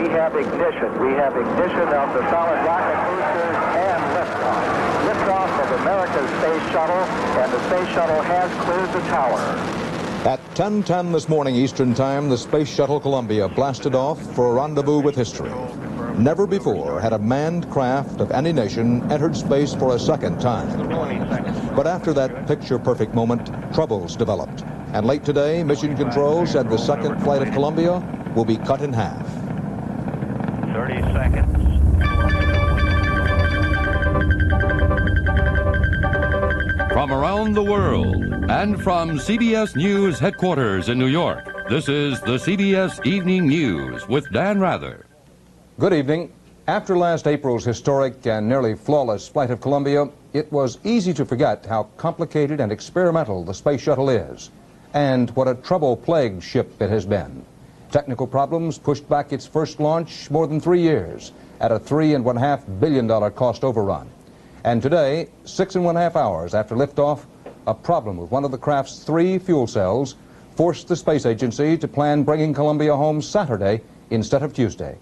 we have ignition. We have ignition of the solid rocket boosters and liftoff. Liftoff of America's space shuttle, and the space shuttle has cleared the tower. At 10:10 this morning Eastern Time, the Space Shuttle Columbia blasted off for a rendezvous with history. Never before had a manned craft of any nation entered space for a second time. But after that picture-perfect moment, troubles developed. And late today, Mission Control said the second flight of Columbia will be cut in half. 30 seconds. From around the world and from CBS News headquarters in New York, this is the CBS Evening News with Dan Rather. Good evening. After last April's historic and nearly flawless flight of Columbia, it was easy to forget how complicated and experimental the space shuttle is, and what a trouble-plagued ship it has been. Technical problems pushed back its first launch more than 3 years at a $3.5 billion cost overrun. And today, 6.5 hours after liftoff, a problem with one of the craft's 3 fuel cells forced the space agency to plan bringing Columbia home Saturday instead of Tuesday.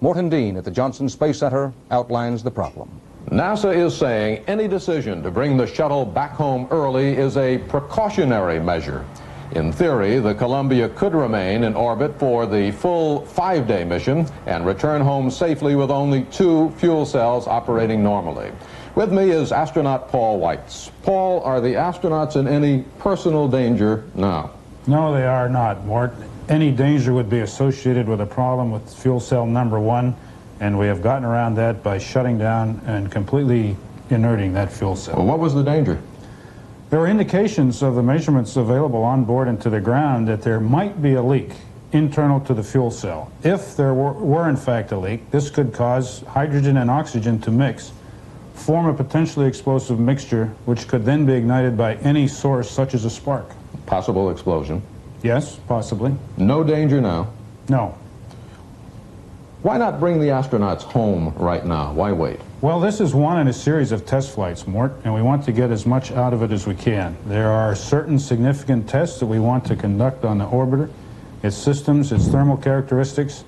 Morton Dean at the Johnson Space Center outlines the problem. NASA is saying any decision to bring the shuttle back home early is a precautionary measure. In theory, the Columbia could remain in orbit for the full 5-day mission and return home safely with only 2 fuel cells operating normally. With me is astronaut Paul Weitz. Paul, are the astronauts in any personal danger now? No, they are not, Mort. Any danger would be associated with a problem with fuel cell number 1, and we have gotten around that by shutting down and completely inerting that fuel cell. Well, what was the danger? There were indications of the measurements available on board and to the ground that there might be a leak internal to the fuel cell. If there were in fact a leak, this could cause hydrogen and oxygen to mix, form a potentially explosive mixture, which could then be ignited by any source such as a spark. Possible explosion? Yes, possibly. No danger now? No. Why not bring the astronauts home right now? Why wait? Well, this is one in a series of test flights, Mort, and we want to get as much out of it as we can. There are certain significant tests that we want to conduct on the orbiter, its systems, its thermal characteristics,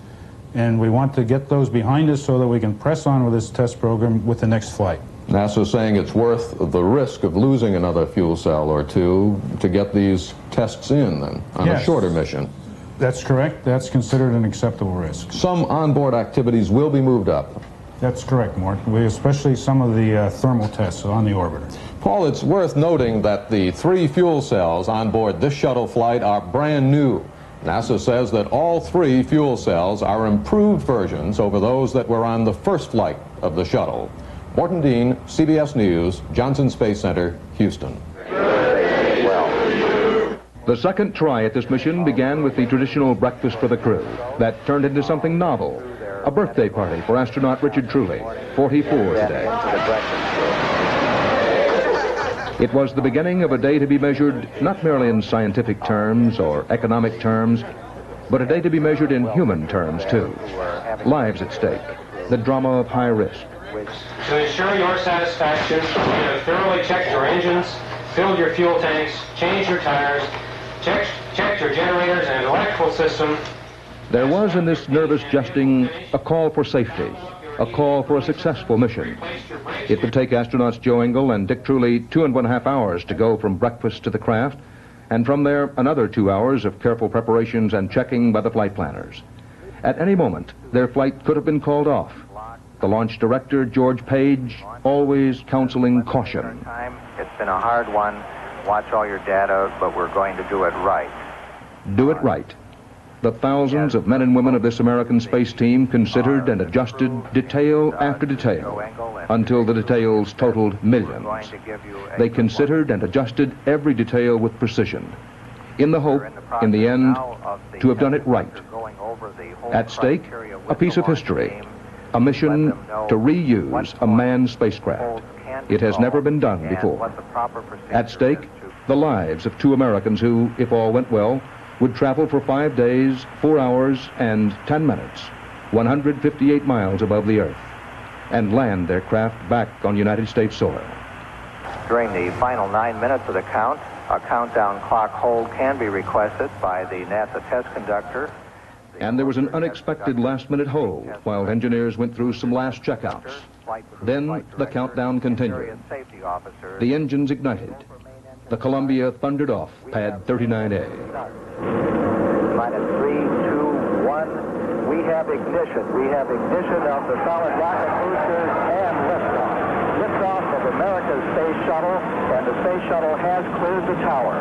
and we want to get those behind us so that we can press on with this test program with the next flight. NASA's saying it's worth the risk of losing another fuel cell or 2 to get these tests in, then, on a shorter mission. That's correct. That's considered an acceptable risk. Some onboard activities will be moved up. That's correct, Mort. Especially some of the thermal tests on the orbiter. Paul, it's worth noting that the 3 fuel cells on board this shuttle flight are brand new. NASA says that all 3 fuel cells are improved versions over those that were on the first flight of the shuttle. Morton Dean, CBS News, Johnson Space Center, Houston. The second try at this mission began with the traditional breakfast for the crew. That turned into something novel, a birthday party for astronaut Richard Truly, 44 today. It was the beginning of a day to be measured not merely in scientific terms or economic terms, but a day to be measured in human terms, too. Lives at stake, the drama of high risk. To ensure your satisfaction, you have thoroughly checked your engines, filled your fuel tanks, changed your tires, checked your generators and electrical system. There was in this nervous jesting a call for safety, a call for a successful mission. It would take astronauts Joe Engle and Dick Truly 2.5 hours to go from breakfast to the craft, and from there another 2 hours of careful preparations and checking by the flight planners. At any moment, their flight could have been called off. The launch director, George Page, always counseling caution. It's been a hard one. Watch all your data, but we're going to do it right. Do it right. The thousands of men and women of this American space team considered and adjusted detail after detail until the details totaled millions. They considered and adjusted every detail with precision, in the hope, in the end, to have done it right. At stake, a piece of history, a mission to reuse a manned spacecraft. It has never been done before. At stake, the lives of 2 Americans who, if all went well, would travel for 5 days, 4 hours, and 10 minutes, 158 miles above the Earth, and land their craft back on United States soil. During the final 9 minutes of the count, a countdown clock hold can be requested by the NASA test conductor. and there was an unexpected last-minute hold while engineers went through some last checkouts. Then the countdown continued. The engines ignited. The Columbia thundered off pad 39A. Minus 3, 2, 1. We have ignition. We have ignition of the solid rocket boosters and liftoff. Liftoff of America's space shuttle, and the space shuttle has cleared the tower.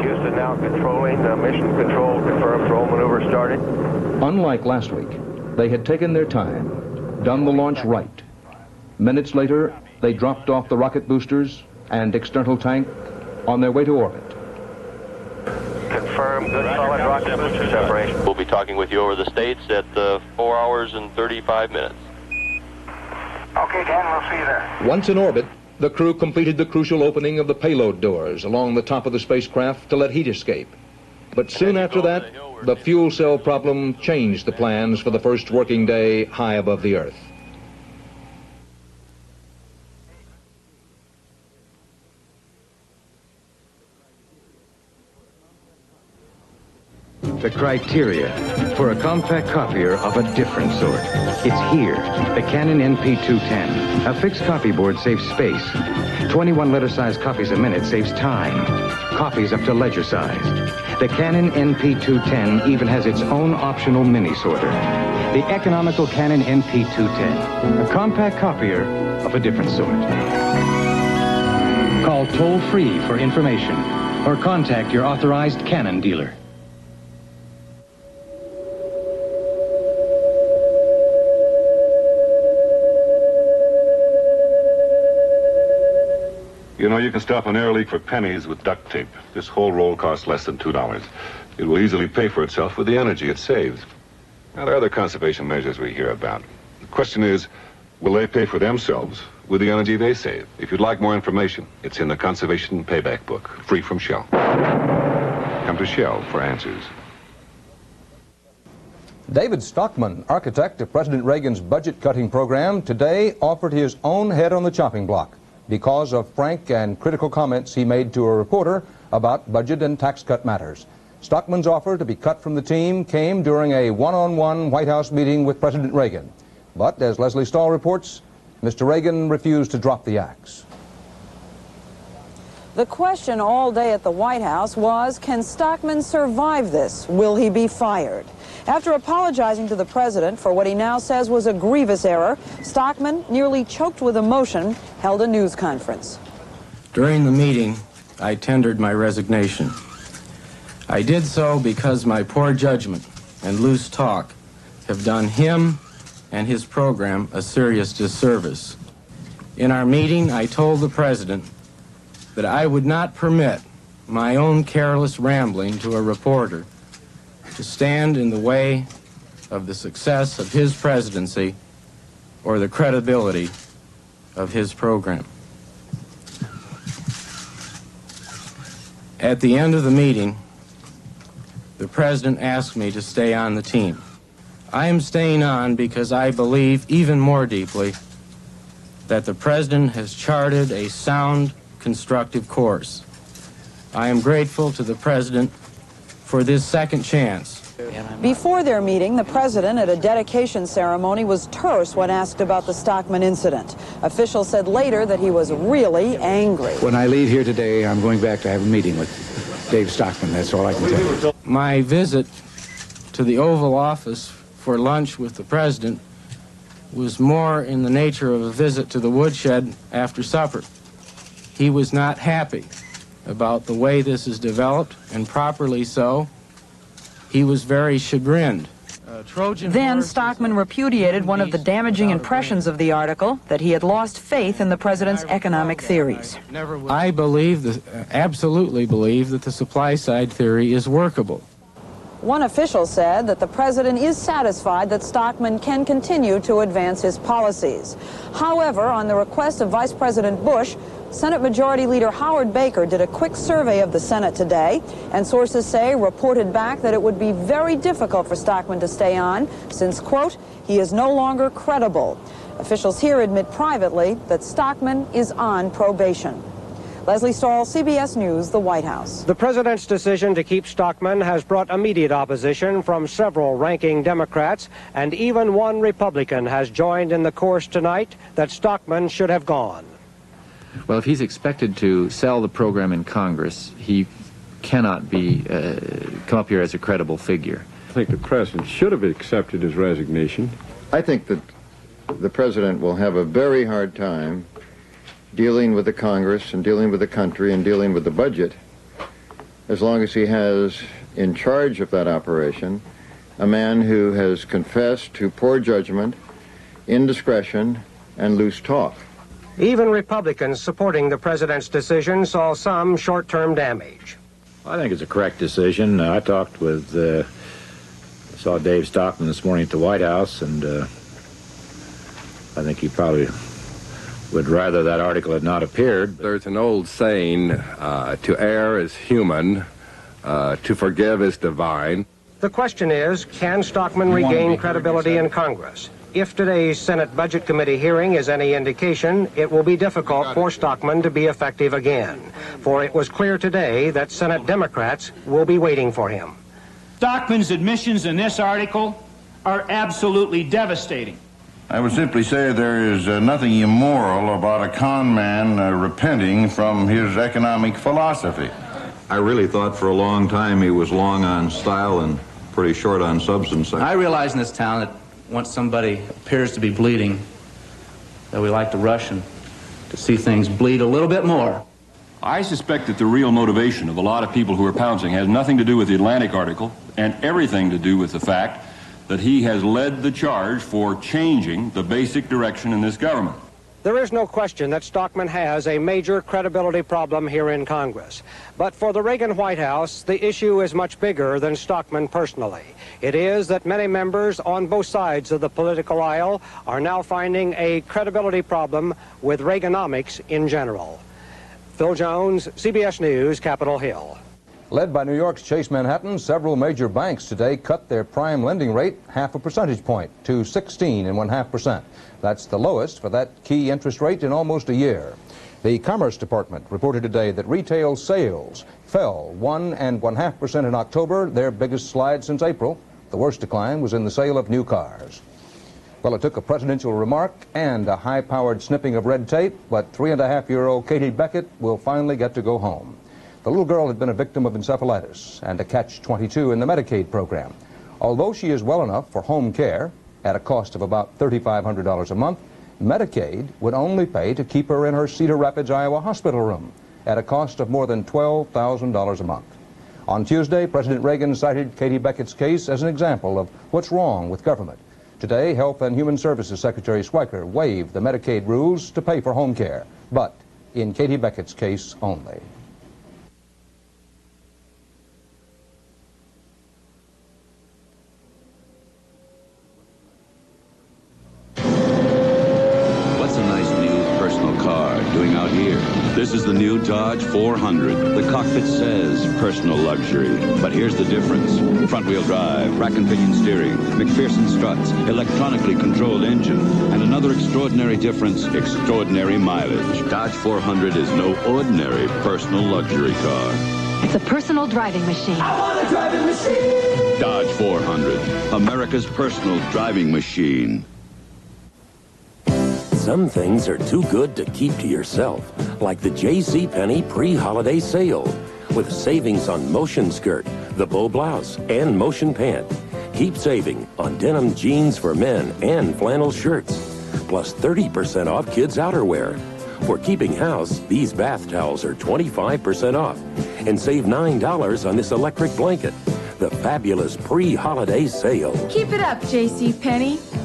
Houston now controlling. Mission control confirms roll maneuver started. Unlike last week, they had taken their time, done the launch right. Minutes later, they dropped off the rocket boosters and external tank on their way to orbit. Confirm good solid rocket booster separation. We'll be talking with you over the States at 4 hours and 35 minutes. Okay, Dan, we'll see you there. Once in orbit, the crew completed the crucial opening of the payload doors along the top of the spacecraft to let heat escape. But soon after that, the fuel cell problem changed the plans for the first working day high above the Earth. The criteria for a compact copier of a different sort. It's here, the Canon NP210. A fixed copy board saves space. 21 letter-size copies a minute saves time. Copies up to ledger size. The Canon NP210 even has its own optional mini sorter. The economical Canon NP210. A compact copier of a different sort. Call toll-free for information or contact your authorized Canon dealer. You know, you can stop an air leak for pennies with duct tape. This whole roll costs less than $2. It will easily pay for itself with the energy it saves. Now, there are other conservation measures we hear about. The question is, will they pay for themselves with the energy they save? If you'd like more information, it's in the Conservation Payback Book, free from Shell. Come to Shell for answers. David Stockman, architect of President Reagan's budget-cutting program, today offered his own head on the chopping block because of frank and critical comments he made to a reporter about budget and tax cut matters. Stockman's offer to be cut from the team came during a one-on-one White House meeting with President Reagan. But, as Leslie Stahl reports, Mr. Reagan refused to drop the axe. The question all day at the White House was, can Stockman survive this? Will he be fired? After apologizing to the president for what he now says was a grievous error, Stockman, nearly choked with emotion, held a news conference. During the meeting, I tendered my resignation. I did so because my poor judgment and loose talk have done him and his program a serious disservice. In our meeting, I told the president that I would not permit my own careless rambling to a reporter to stand in the way of the success of his presidency or the credibility of his program. At the end of the meeting, the president asked me to stay on the team. I am staying on because I believe even more deeply that the president has charted a sound, constructive course. I am grateful to the president for this second chance. Before their meeting, the president at a dedication ceremony was terse when asked about the Stockman incident. Officials said later that he was really angry. When I leave here today, I'm going back to have a meeting with Dave Stockman. That's all I can tell you. My visit to the Oval Office for lunch with the president was more in the nature of a visit to the woodshed after supper. He was not happy about the way this is developed, and properly so. He was very chagrined. Then Stockman repudiated one of the damaging impressions of the article, that he had lost faith in the president's economic theories. I absolutely believe that the supply side theory is workable. One official said that the president is satisfied that Stockman can continue to advance his policies. However, on the request of Vice President Bush, Senate Majority Leader Howard Baker did a quick survey of the Senate today, and sources say reported back that it would be very difficult for Stockman to stay on since, quote, he is no longer credible. Officials here admit privately that Stockman is on probation. Leslie Stahl, CBS News, the White House. The president's decision to keep Stockman has brought immediate opposition from several ranking Democrats, and even one Republican has joined in the chorus tonight that Stockman should have gone. Well, if he's expected to sell the program in Congress, he cannot be come up here as a credible figure. I think the president should have accepted his resignation. I think that the president will have a very hard time dealing with the Congress and dealing with the country and dealing with the budget as long as he has in charge of that operation a man who has confessed to poor judgment, indiscretion, and loose talk. Even Republicans supporting the president's decision saw some short-term damage. I think it's a correct decision. I talked with, saw Dave Stockman this morning at the White House, and I think he probably would rather that article had not appeared. There's an old saying, to err is human, to forgive is divine. The question is, can Stockman regain credibility in Congress? If today's Senate Budget Committee hearing is any indication, it will be difficult for Stockman to be effective again, for it was clear today that Senate Democrats will be waiting for him. Stockman's admissions in this article are absolutely devastating. I would simply say there is nothing immoral about a con man repenting from his economic philosophy. I really thought for a long time he was long on style and pretty short on substance. I realize in this town that once somebody appears to be bleeding, that we like to rush and to see things bleed a little bit more. I suspect that the real motivation of a lot of people who are pouncing has nothing to do with the Atlantic article and everything to do with the fact that he has led the charge for changing the basic direction in this government. There is no question that Stockman has a major credibility problem here in Congress. But for the Reagan White House, the issue is much bigger than Stockman personally. It is that many members on both sides of the political aisle are now finding a credibility problem with Reaganomics in general. Phil Jones, CBS News, Capitol Hill. Led by New York's Chase Manhattan, several major banks today cut their prime lending rate half a percentage point to 16.5%. That's the lowest for that key interest rate in almost a year. The Commerce Department reported today that retail sales fell 1.5% in October, their biggest slide since April. The worst decline was in the sale of new cars. Well, it took a presidential remark and a high-powered snipping of red tape, but 3.5-year-old Katie Beckett will finally get to go home. The little girl had been a victim of encephalitis and a catch-22 in the Medicaid program. Although she is well enough for home care at a cost of about $3,500 a month, Medicaid would only pay to keep her in her Cedar Rapids, Iowa hospital room at a cost of more than $12,000 a month. On Tuesday, President Reagan cited Katie Beckett's case as an example of what's wrong with government. Today, Health and Human Services Secretary Schweiker waived the Medicaid rules to pay for home care, but in Katie Beckett's case only. This is the new Dodge 400. The cockpit says personal luxury, but here's the difference. Front-wheel drive, rack and pinion steering, McPherson struts, electronically controlled engine, and another extraordinary difference, extraordinary mileage. Dodge 400 is no ordinary personal luxury car. It's a personal driving machine. I want a driving machine! Dodge 400, America's personal driving machine. Some things are too good to keep to yourself, like the JCPenney pre-holiday sale, with savings on motion skirt, the bow blouse, and motion pant. Keep saving on denim jeans for men and flannel shirts, plus 30% off kids' outerwear. For keeping house, these bath towels are 25% off, and save $9 on this electric blanket. The fabulous pre-holiday sale. Keep it up, JCPenney.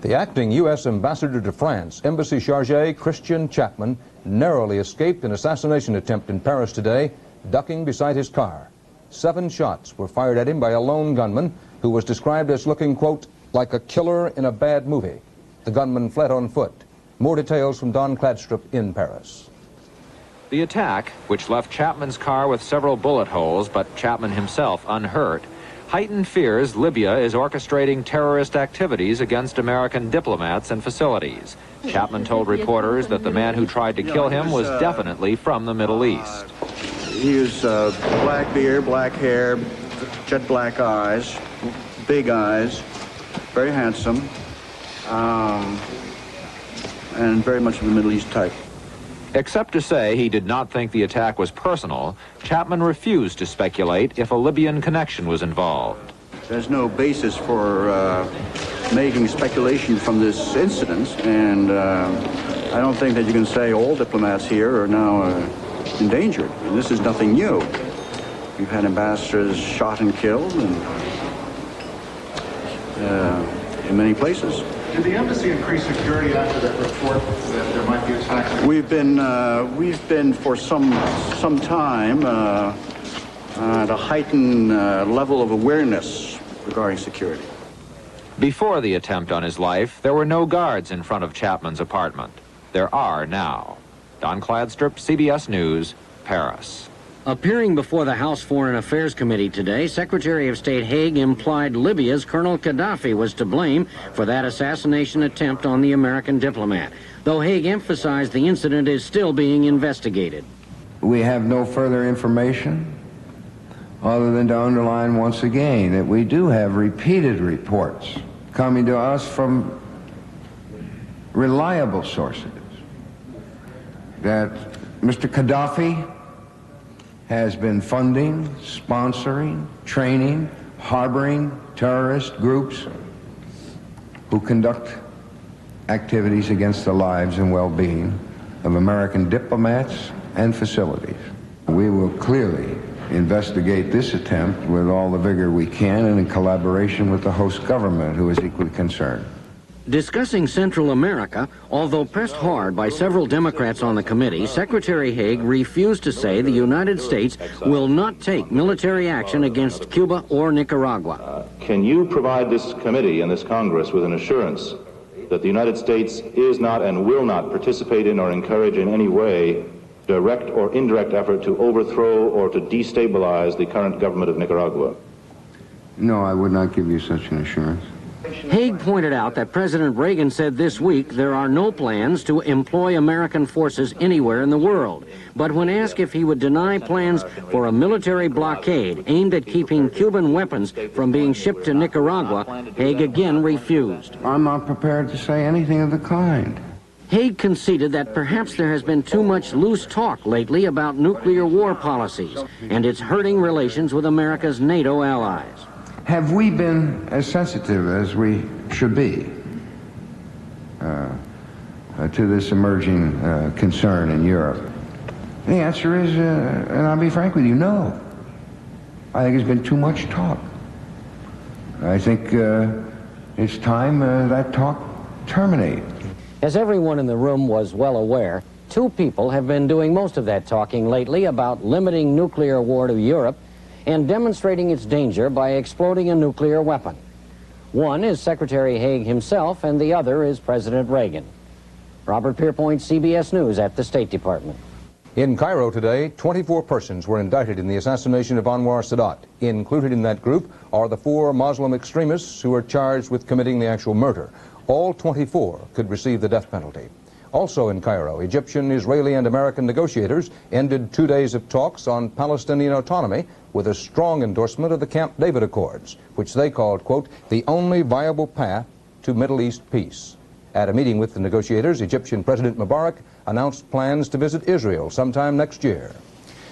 The acting U.S. ambassador to France, Embassy Chargé Christian Chapman, narrowly escaped an assassination attempt in Paris today, ducking beside his car. 7 shots were fired at him by a lone gunman who was described as looking, quote, like a killer in a bad movie. The gunman fled on foot. More details from Don Kladstrup in Paris. The attack, which left Chapman's car with several bullet holes, but Chapman himself unhurt, heightened fears Libya is orchestrating terrorist activities against American diplomats and facilities. Chapman told reporters that the man who tried to kill him was definitely from the Middle East. He was black beard, black hair, jet black eyes, big eyes, very handsome, and very much of the Middle East type. Except to say he did not think the attack was personal, Chapman refused to speculate if a Libyan connection was involved. There's no basis for making speculation from this incident, and I don't think that you can say all diplomats here are now endangered. And this is nothing new. We've had ambassadors shot and killed in many places. Did the embassy increase security after that report that there might be attacks? We've been for some time at a heightened level of awareness regarding security. Before the attempt on his life, there were no guards in front of Chapman's apartment. There are now. Don Cladstrup, CBS News, Paris. Appearing before the House Foreign Affairs Committee today, Secretary of State Haig implied Libya's Colonel Gaddafi was to blame for that assassination attempt on the American diplomat, though Haig emphasized the incident is still being investigated. We have no further information other than to underline once again that we do have repeated reports coming to us from reliable sources that Mr. Gaddafi has been funding, sponsoring, training, harboring terrorist groups who conduct activities against the lives and well-being of American diplomats and facilities. We will clearly investigate this attempt with all the vigor we can and in collaboration with the host government, who is equally concerned. Discussing Central America, although pressed hard by several Democrats on the committee, Secretary Haig refused to say the United States will not take military action against Cuba or Nicaragua. Can you provide this committee and this Congress with an assurance that the United States is not and will not participate in or encourage in any way direct or indirect effort to overthrow or to destabilize the current government of Nicaragua? No, I would not give you such an assurance. Haig pointed out that President Reagan said this week there are no plans to employ American forces anywhere in the world. But when asked if he would deny plans for a military blockade aimed at keeping Cuban weapons from being shipped to Nicaragua, Haig again refused. I'm not prepared to say anything of the kind. Haig conceded that perhaps there has been too much loose talk lately about nuclear war policies, and it's hurting relations with America's NATO allies. Have we been as sensitive as we should be to this emerging concern in Europe? The answer is, and I'll be frank with you, no. I think there's been too much talk. I think it's time that talk terminate. As everyone in the room was well aware, two people have been doing most of that talking lately about limiting nuclear war to Europe and demonstrating its danger by exploding a nuclear weapon. One is Secretary Haig himself, and the other is President Reagan. Robert Pierpoint, CBS News at the State Department. In Cairo today, 24 persons were indicted in the assassination of Anwar Sadat. Included in that group are the 4 Muslim extremists who are charged with committing the actual murder. All 24 could receive the death penalty. Also in Cairo, Egyptian, Israeli, and American negotiators ended 2 days of talks on Palestinian autonomy with a strong endorsement of the Camp David Accords, which they called, quote, the only viable path to Middle East peace. At a meeting with the negotiators, Egyptian President Mubarak announced plans to visit Israel sometime next year.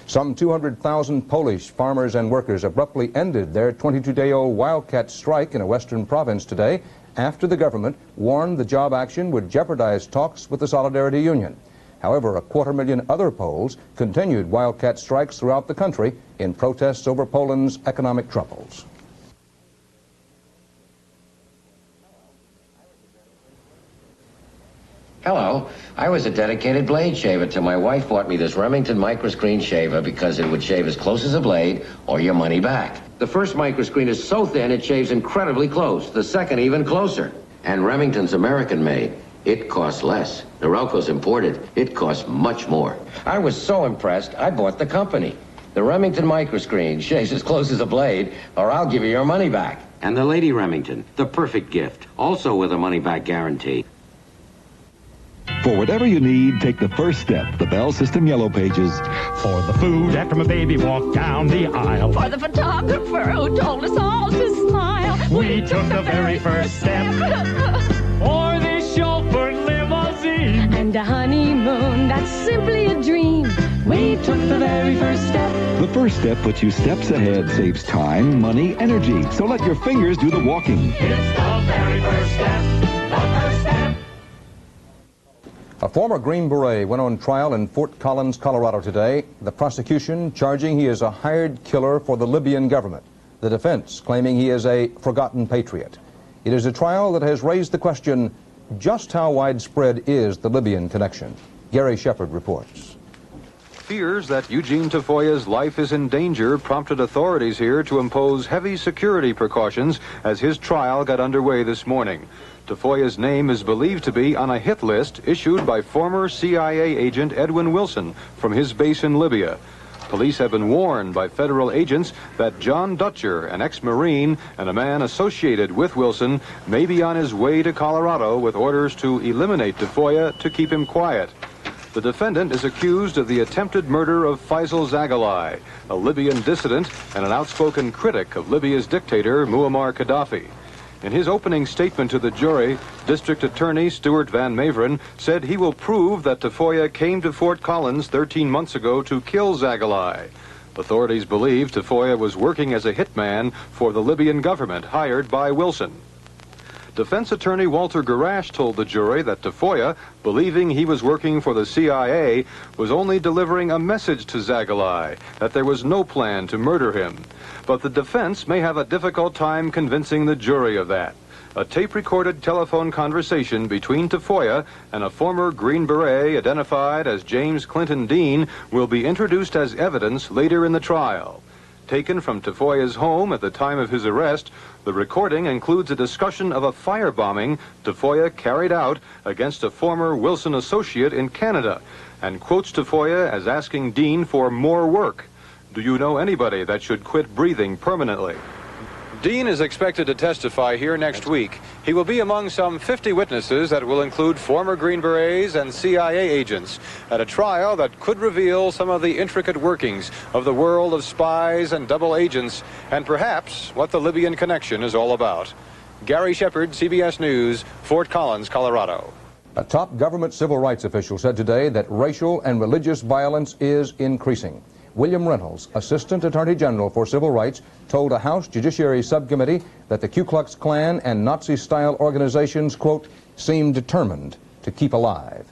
Some 200,000 Polish farmers and workers abruptly ended their 22-day-old wildcat strike in a western province today after the government warned the job action would jeopardize talks with the Solidarity Union. However, 250,000 other Poles continued wildcat strikes throughout the country in protests over Poland's economic troubles. Hello. I was a dedicated blade shaver till my wife bought me this Remington microscreen shaver because it would shave as close as a blade or your money back. The first microscreen is so thin it shaves incredibly close. The second even closer. And Remington's American made. It costs less. Norelco's imported. It costs much more. I was so impressed, I bought the company. The Remington microscreen shaves as close as a blade, or I'll give you your money back. And the Lady Remington, the perfect gift, also with a money-back guarantee. For whatever you need, take the first step. The Bell System Yellow Pages. For the food after my baby walked down the aisle. For the photographer who told us all to smile. We took the very first step. For this chauffeur limousine. And a honeymoon that's simply a dream. We took the very first step. The first step puts you steps ahead, saves time, money, energy. So let your fingers do the walking. It's the very first step. The first step. A former Green Beret went on trial in Fort Collins, Colorado today. The prosecution charging he is a hired killer for the Libyan government. The defense claiming he is a forgotten patriot. It is a trial that has raised the question, just how widespread is the Libyan connection? Gary Shepard reports. Fears that Eugene Tafoya's life is in danger prompted authorities here to impose heavy security precautions as his trial got underway this morning. Tafoya's name is believed to be on a hit list issued by former CIA agent Edwin Wilson from his base in Libya. Police have been warned by federal agents that John Dutcher, an ex-Marine and a man associated with Wilson, may be on his way to Colorado with orders to eliminate Tafoya to keep him quiet. The defendant is accused of the attempted murder of Faisal Zaghali, a Libyan dissident and an outspoken critic of Libya's dictator Muammar Gaddafi. In his opening statement to the jury, District Attorney Stuart Van Maveren said he will prove that Tafoya came to Fort Collins 13 months ago to kill Zaghali. Authorities believe Tafoya was working as a hitman for the Libyan government hired by Wilson. Defense attorney Walter Garash told the jury that Tafoya, believing he was working for the CIA, was only delivering a message to Zaghali, that there was no plan to murder him. But the defense may have a difficult time convincing the jury of that. A tape-recorded telephone conversation between Tafoya and a former Green Beret identified as James Clinton Dean will be introduced as evidence later in the trial. Taken from Tafoya's home at the time of his arrest, the recording includes a discussion of a firebombing Tafoya carried out against a former Wilson associate in Canada, and quotes Tafoya as asking Dean for more work. Do you know anybody that should quit breathing permanently? Dean is expected to testify here next week. He will be among some 50 witnesses that will include former Green Berets and CIA agents at a trial that could reveal some of the intricate workings of the world of spies and double agents, and perhaps what the Libyan connection is all about. Gary Shepard, CBS News, Fort Collins, Colorado. A top government civil rights official said today that racial and religious violence is increasing. William Reynolds, Assistant Attorney General for Civil Rights, told a House Judiciary Subcommittee that the Ku Klux Klan and Nazi-style organizations, quote, seem determined to keep alive.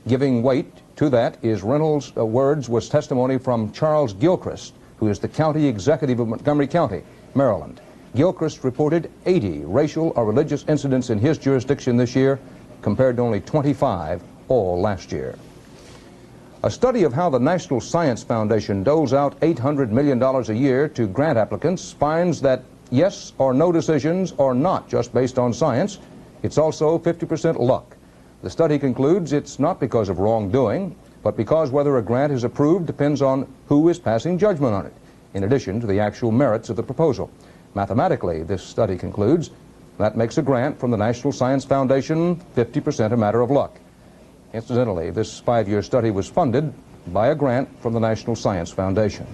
Giving weight to that is Reynolds' words was testimony from Charles Gilchrist, who is the county executive of Montgomery County, Maryland. Gilchrist reported 80 racial or religious incidents in his jurisdiction this year, compared to only 25 all last year. A study of how the National Science Foundation doles out $800 million a year to grant applicants finds that yes or no decisions are not just based on science. It's also 50% luck. The study concludes it's not because of wrongdoing, but because whether a grant is approved depends on who is passing judgment on it, in addition to the actual merits of the proposal. Mathematically, this study concludes that makes a grant from the National Science Foundation 50% a matter of luck. Incidentally, this 5-year study was funded by a grant from the National Science Foundation.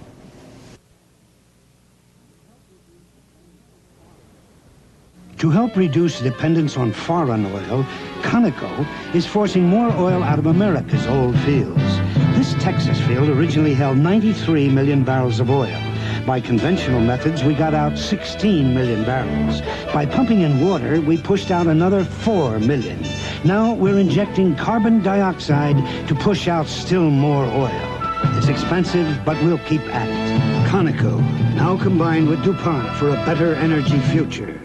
To help reduce dependence on foreign oil, Conoco is forcing more oil out of America's old fields. This Texas field originally held 93 million barrels of oil. By conventional methods, we got out 16 million barrels. By pumping in water, we pushed out another 4 million. Now we're injecting carbon dioxide to push out still more oil. It's expensive, but we'll keep at it. Conoco, now combined with DuPont for a better energy future.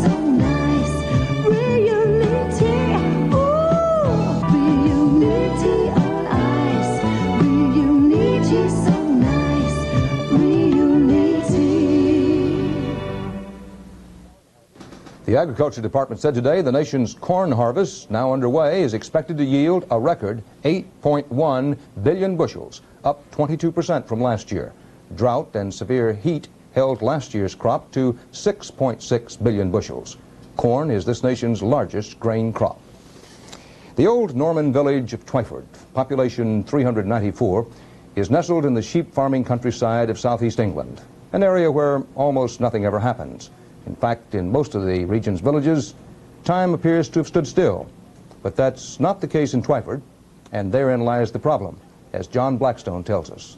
So nice. The Agriculture Department said today the nation's corn harvest, now underway, is expected to yield a record 8.1 billion bushels, up 22% from last year. Drought and severe heat held last year's crop to 6.6 billion bushels. Corn is this nation's largest grain crop. The old Norman village of Twyford, population 394, is nestled in the sheep farming countryside of southeast England, an area where almost nothing ever happens. In fact, in most of the region's villages, time appears to have stood still. But that's not the case in Twyford, and therein lies the problem, as John Blackstone tells us.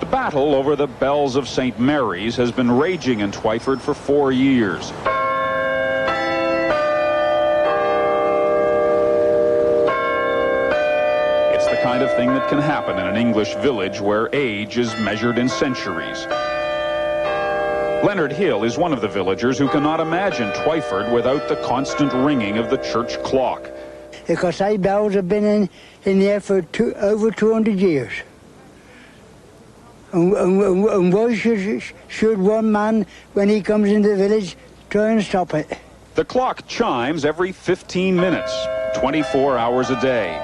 The battle over the bells of St. Mary's has been raging in Twyford for 4 years. It's the kind of thing that can happen in an English village where age is measured in centuries. Leonard Hill is one of the villagers who cannot imagine Twyford without the constant ringing of the church clock. Because those bells have been in there for over 200 years. And why should one man, when he comes into the village, try and stop it? The clock chimes every 15 minutes, 24 hours a day.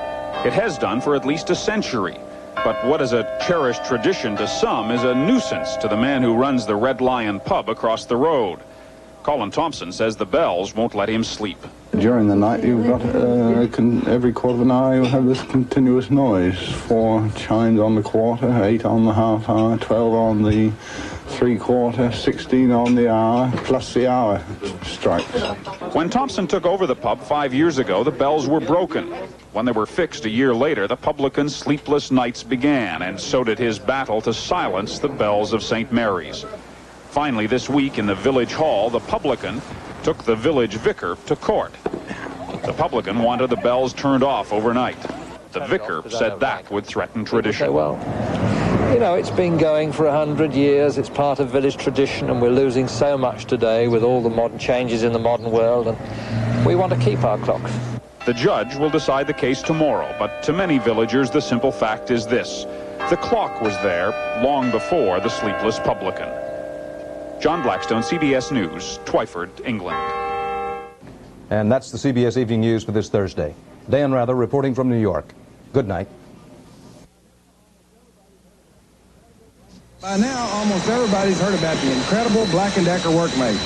It has done for at least a century. But what is a cherished tradition to some is a nuisance to the man who runs the Red Lion pub across the road. Colin Thompson says the bells won't let him sleep. During the night, you've got every quarter of an hour you'll have this continuous noise. 4 chimes on the quarter, 8 on the half hour, 12 on the 3/4, 16 on the hour, plus the hour strikes. When Thompson took over the pub 5 years ago, the bells were broken. When they were fixed a year later, the publican's sleepless nights began, and so did his battle to silence the bells of St. Mary's. Finally, this week in the village hall, the publican took the village vicar to court. The publican wanted the bells turned off overnight. The vicar said that would threaten tradition. Well, you know, it's been going for 100 years. It's part of village tradition, and we're losing so much today with all the modern changes in the modern world, and we want to keep our clocks. The judge will decide the case tomorrow, but to many villagers, the simple fact is this: the clock was there long before the sleepless publican. John Blackstone, CBS News, Twyford, England. And that's the CBS Evening News for this Thursday. Dan Rather reporting from New York. Good night. By now, almost everybody's heard about the incredible Black & Decker Workmate,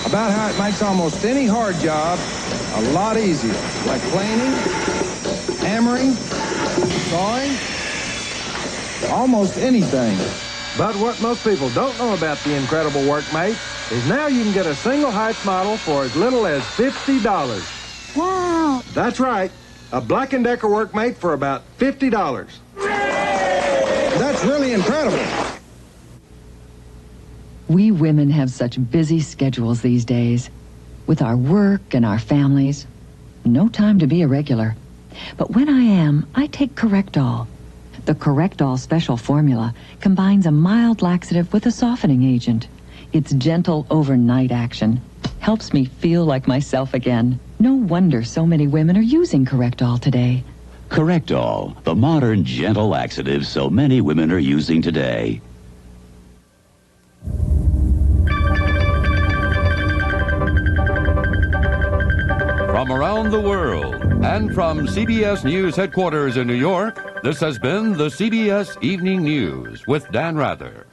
about how it makes almost any hard job a lot easier, like planing, hammering, sawing, almost anything. But what most people don't know about the incredible Workmate is now you can get a single height model for as little as $50. Wow! That's right, a Black & Decker Workmate for about $50. That's really incredible. We women have such busy schedules these days. With our work and our families, no time to be a regular. But when I am, I take Correctol. The Correctol special formula combines a mild laxative with a softening agent. Its gentle overnight action helps me feel like myself again. No wonder so many women are using Correctol today. Correctol, the modern gentle laxative so many women are using today. From around the world and from CBS News headquarters in New York, this has been the CBS Evening News with Dan Rather.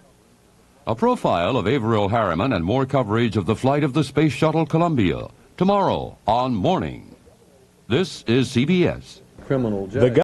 A profile of Averill Harriman and more coverage of the flight of the Space Shuttle Columbia tomorrow on Morning. This is CBS. Criminal justice.